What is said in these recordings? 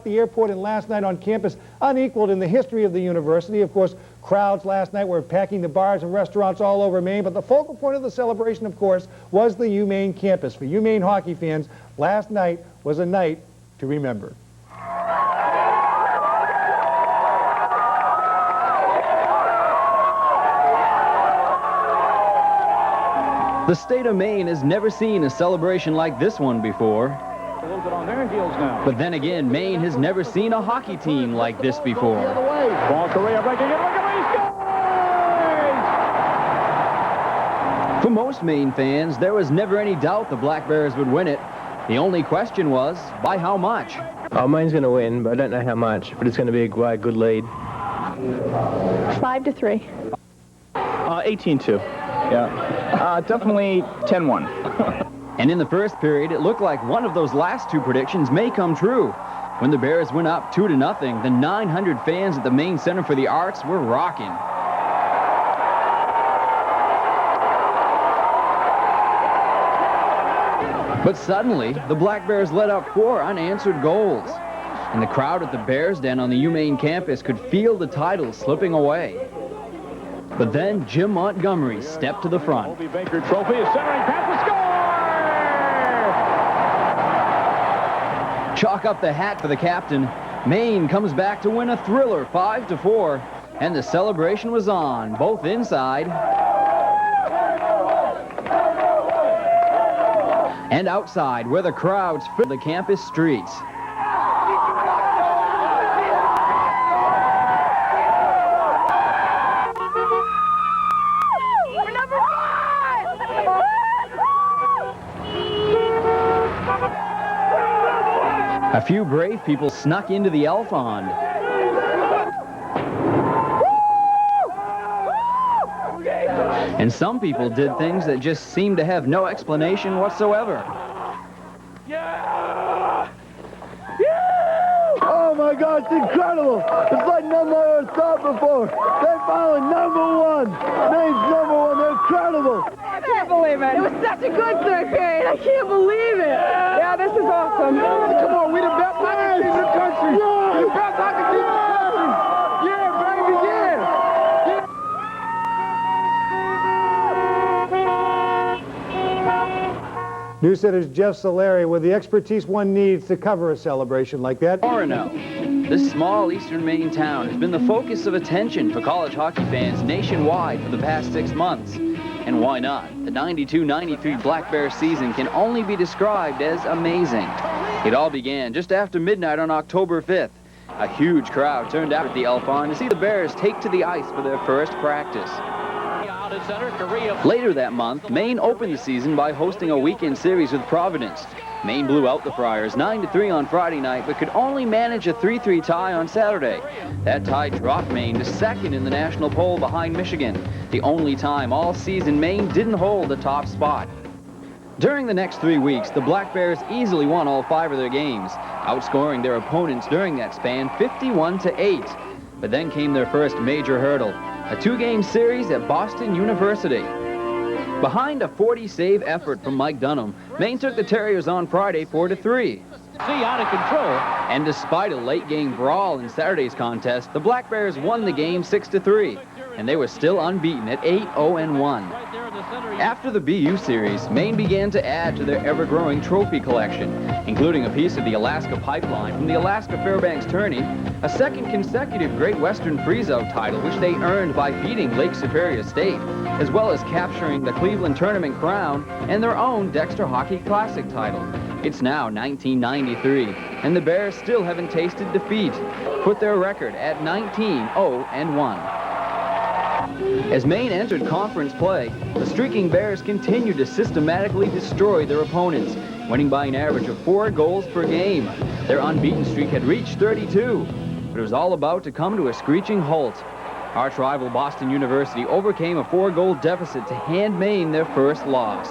at the airport and last night on campus, unequaled in the history of the university. Of course, crowds last night were packing the bars and restaurants all over Maine, but the focal point of the celebration, of course, was the UMaine campus. For UMaine hockey fans, last night was a night to remember. The state of Maine has never seen a celebration like this one before. A little bit on their heels now. But then again, Maine has never seen a hockey team like this before. The other way. Ball Correa breaking it. Look at For most Maine fans, there was never any doubt the Black Bears would win it. The only question was, by how much? Maine's going to win, but I don't know how much. But it's going to be a good lead. 5-3. 18-2. Yeah. Definitely 10-1. And in the first period, it looked like one of those last two predictions may come true. When the Bears went up 2-0, the 900 fans at the Maine Center for the Arts were rocking. But suddenly, the Black Bears let up 4 unanswered goals. And the crowd at the Bears Den on the UMaine campus could feel the title slipping away. But then Jim Montgomery stepped to the front. Obi Baker Trophy is centering pass to score! Chalk up the hat for the captain. Maine comes back to win a thriller 5-4. And the celebration was on, both inside and outside, where the crowds filled the campus streets. A few brave people snuck into the Elfond. And some people did things that just seemed to have no explanation whatsoever. Yeah! Oh my God, it's incredible! It's like nothing I ever thought before. They're finally #1. Maine's #1. They're incredible. I can't believe it. It was such a good third period. I can't believe it. Yeah, this is awesome. Come on, we the best hockey team in the country. Yeah. The best hockey team in the country. Yeah, baby, yeah. News Center's Jeff Solari with the expertise one needs to cover a celebration like that. Orono, this small eastern Maine town, has been the focus of attention for college hockey fans nationwide for the past 6 months. And why not? The 92-93 Black Bear season can only be described as amazing. It all began just after midnight on October 5th. A huge crowd turned out at the Elfond to see the Bears take to the ice for their first practice. Later that month, Maine opened the season by hosting a weekend series with Providence. Maine blew out the Friars 9-3 on Friday night, but could only manage a 3-3 tie on Saturday. That tie dropped Maine to second in the national poll behind Michigan, the only time all season Maine didn't hold the top spot. During the next 3 weeks, the Black Bears easily won all 5 of their games, outscoring their opponents during that span 51-8. But then came their first major hurdle, a 2-game series at Boston University. Behind a 40-save effort from Mike Dunham, Maine took the Terriers on Friday 4-3. Out of control. And despite a late-game brawl in Saturday's contest, the Black Bears won the game 6-3, and they were still unbeaten at 8-0-1. After the BU series, Maine began to add to their ever-growing trophy collection, including a piece of the Alaska Pipeline from the Alaska Fairbanks Tourney, a second consecutive Great Western Freeze-Out title, which they earned by beating Lake Superior State, as well as capturing the Cleveland Tournament crown and their own Dexter Hockey Classic title. It's now 1993, and the Bears still haven't tasted defeat, put their record at 19-0-1. As Maine entered conference play, the streaking Bears continued to systematically destroy their opponents, winning by an average of 4 goals per game. Their unbeaten streak had reached 32, but it was all about to come to a screeching halt. Arch rival Boston University overcame a 4-goal deficit to hand Maine their first loss.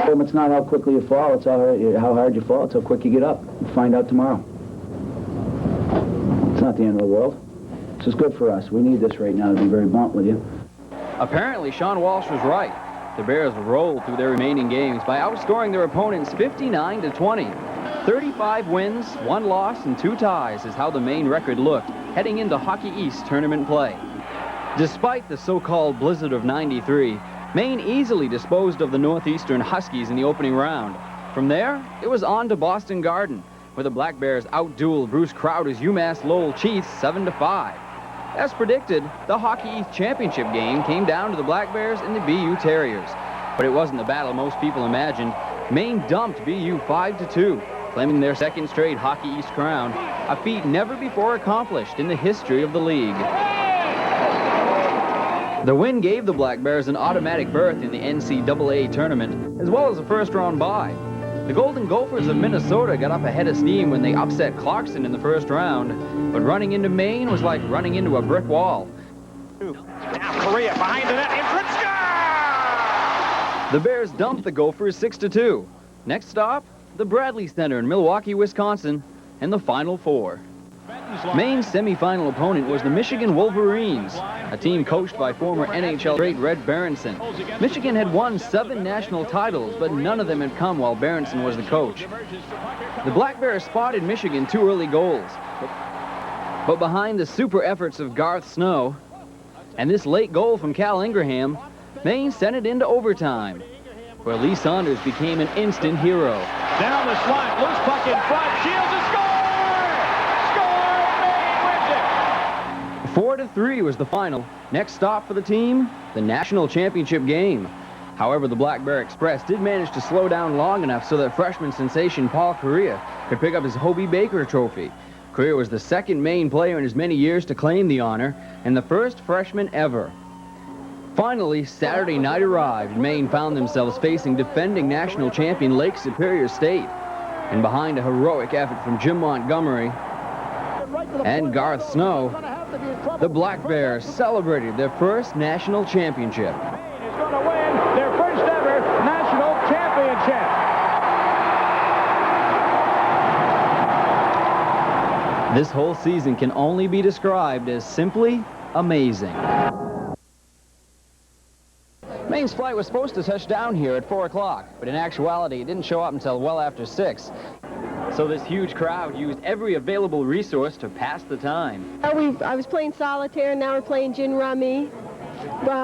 It's not how quickly you fall, it's how hard you fall, it's how quick you get up. We'll find out tomorrow. It's not the end of the world. This is good for us. We need this right now, to be very blunt with you. Apparently, Sean Walsh was right. The Bears rolled through their remaining games by outscoring their opponents 59-20. 35 wins, 1 loss, and 2 ties is how the Maine record looked heading into Hockey East tournament play. Despite the so-called blizzard of '93, Maine easily disposed of the Northeastern Huskies in the opening round. From there, it was on to Boston Garden, where the Black Bears outdueled Bruce Crowder's UMass Lowell Chiefs 7-5. As predicted, the Hockey East Championship game came down to the Black Bears and the BU Terriers. But it wasn't the battle most people imagined. Maine dumped BU 5-2, claiming their second straight Hockey East crown, a feat never before accomplished in the history of the league. The win gave the Black Bears an automatic berth in the NCAA tournament, as well as a first-round bye. The Golden Gophers of Minnesota got up ahead of steam when they upset Clarkson in the first round, but running into Maine was like running into a brick wall. Now Correa behind the net, in front, score! The Bears dumped the Gophers 6-2. Next stop, the Bradley Center in Milwaukee, Wisconsin, and the Final Four. Maine's semifinal opponent was the Michigan Wolverines, a team coached by former NHL great Red Berenson. Michigan had won 7 national titles, but none of them had come while Berenson was the coach. The Black Bears spotted Michigan 2 early goals, but behind the super efforts of Garth Snow and this late goal from Cal Ingraham, Maine sent it into overtime, where Lee Saunders became an instant hero. Down the slot, loose puck in front, Shields a score! 4-3 was the final. Next stop for the team, the national championship game. However, the Black Bear Express did manage to slow down long enough so that freshman sensation Paul Correa could pick up his Hobie Baker trophy. Correa was the second Maine player in as many years to claim the honor, and the first freshman ever. Finally, Saturday night arrived, and Maine found themselves facing defending national champion Lake Superior State. And behind a heroic effort from Jim Montgomery and Garth Snow, the Black Bears celebrated their first national championship. Maine is going to win their first ever national championship. This whole season can only be described as simply amazing. Maine's flight was supposed to touch down here at 4 o'clock, but in actuality, it didn't show up until well after 6. So this huge crowd used every available resource to pass the time. I was playing solitaire, now we're playing gin rummy.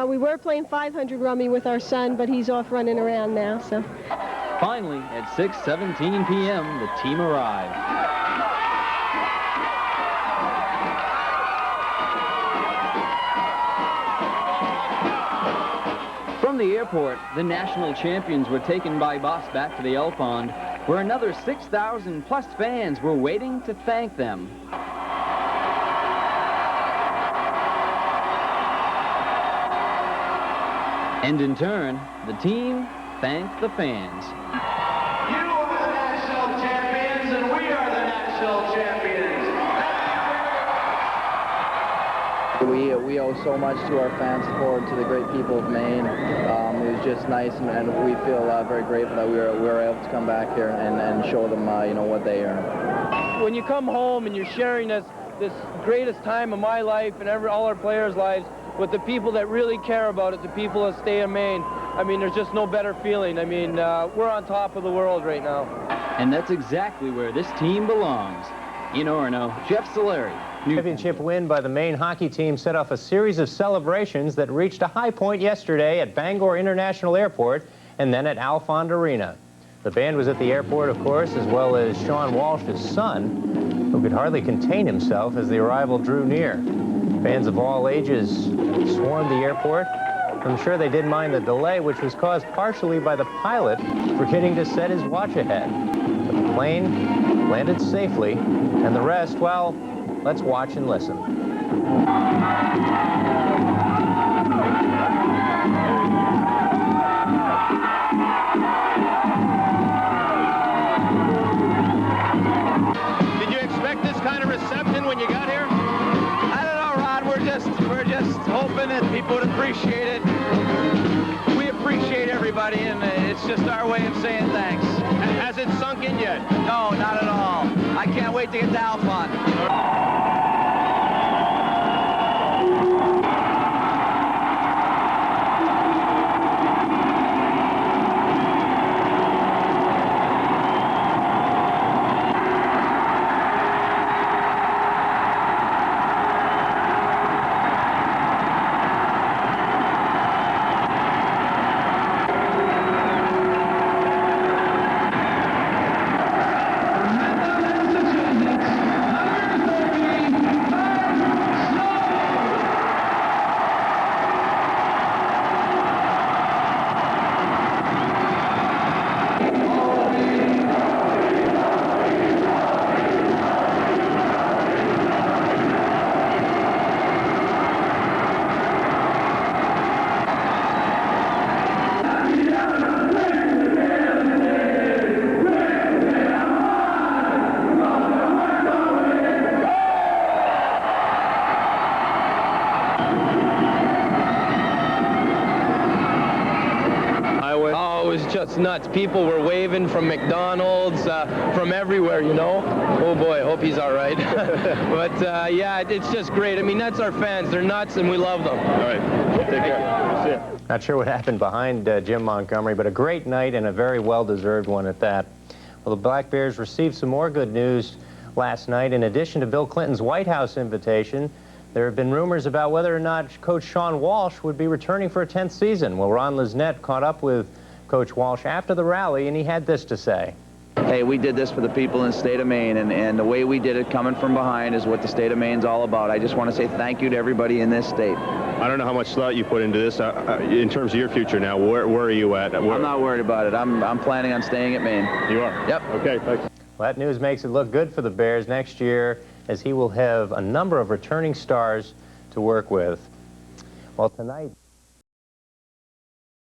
We were playing 500 rummy with our son, but he's off running around now, so. Finally, at 6:17 p.m., the team arrived. From the airport, the national champions were taken by bus back to the L Pond, where another 6,000 plus fans were waiting to thank them. And in turn, the team thanked the fans. You are the national champions, and we are the national champions. We owe so much to our fan support, to the great people of Maine. It was just nice, and we feel very grateful that we were able to come back here and show them, what they earn. When you come home and you're sharing this greatest time of my life and all our players' lives with the people that really care about it, the people that stay in Maine, I mean, there's just no better feeling. I mean, we're on top of the world right now. And that's exactly where this team belongs. In Orono, Jeff Solari. Championship win by the Maine hockey team set off a series of celebrations that reached a high point yesterday at Bangor International Airport and then at Alfond Arena. The band was at the airport, of course, as well as Sean Walsh's son, who could hardly contain himself as the arrival drew near. Fans of all ages swarmed the airport. I'm sure they didn't mind the delay, which was caused partially by the pilot forgetting to set his watch ahead. But the plane landed safely, and the rest, well, let's watch and listen. Did you expect this kind of reception when you got here? I don't know, Rod. We're just hoping that people would appreciate it. We appreciate everybody, and it's just our way of saying thanks. Has it sunk in yet? No, not at all. I can't wait to get to Alfond. just nuts. People were waving from McDonald's, from everywhere, you know. Oh boy, hope he's all right. But yeah, it's just great. I mean, that's our fans. They're nuts, and we love them. All right, take care. See ya. Not sure what happened behind Jim Montgomery, but a great night and a very well-deserved one at that. Well, the Black Bears received some more good news last night. In addition to Bill Clinton's White House invitation, there have been rumors about whether or not Coach Sean Walsh would be returning for a 10th season. Well, Ron Lisnett caught up with Coach Walsh after the rally, and he had this to say. Hey, we did this for the people in the state of Maine, and the way we did it, coming from behind, is what the state of Maine's all about. I just want to say thank you to everybody in this state. I don't know how much thought you put into this in terms of your future now. Where are you at? I'm not worried about it. I'm planning on staying at Maine. You are? Yep. Okay, thanks. Well, that news makes it look good for the Bears next year, as he will have a number of returning stars to work with. Well, tonight...